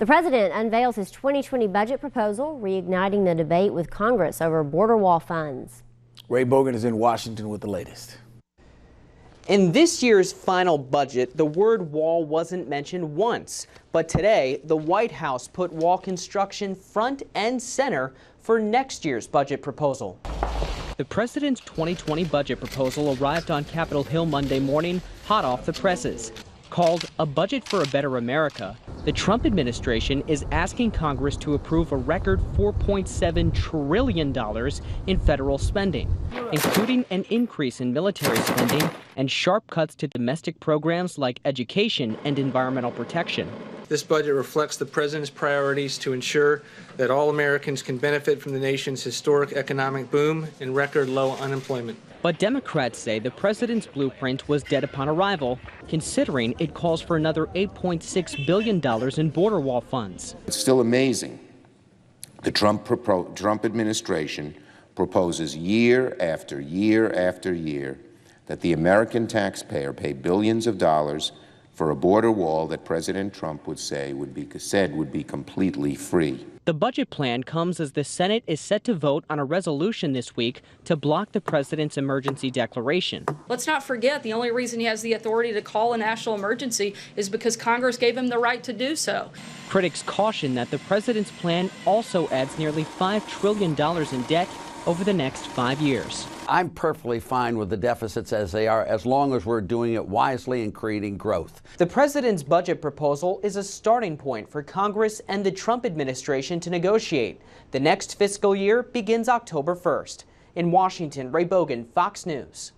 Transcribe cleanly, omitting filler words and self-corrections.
The president unveils his 2020 budget proposal, reigniting the debate with Congress over border wall funds. Ray Bogan is in Washington with the latest. In this year's final budget, the word wall wasn't mentioned once. But today, the White House put wall construction front and center for next year's budget proposal. The president's 2020 budget proposal arrived on Capitol Hill Monday morning, hot off the presses. Called A Budget for a Better America, the Trump administration is asking Congress to approve a record $4.7 trillion in federal spending, including an increase in military spending and sharp cuts to domestic programs like education and environmental protection. This budget reflects the president's priorities to ensure that all Americans can benefit from the nation's historic economic boom and record low unemployment. But Democrats say the president's blueprint was dead upon arrival, considering it calls for another $8.6 billion in border wall funds. It's still amazing. The Trump administration proposes year after year after year that the American taxpayer pay billions of dollars for a border wall that President Trump would be completely free. The budget plan comes as the Senate is set to vote on a resolution this week to block the president's emergency declaration. Let's not forget the only reason he has the authority to call a national emergency is because Congress gave him the right to do so. Critics caution that the president's plan also adds nearly $5 trillion in debt over the next 5 years. I'm perfectly fine with the deficits as they are, as long as we're doing it wisely and creating growth. The president's budget proposal is a starting point for Congress and the Trump administration to negotiate. The next fiscal year begins October 1st. In Washington, Ray Bogan, Fox News.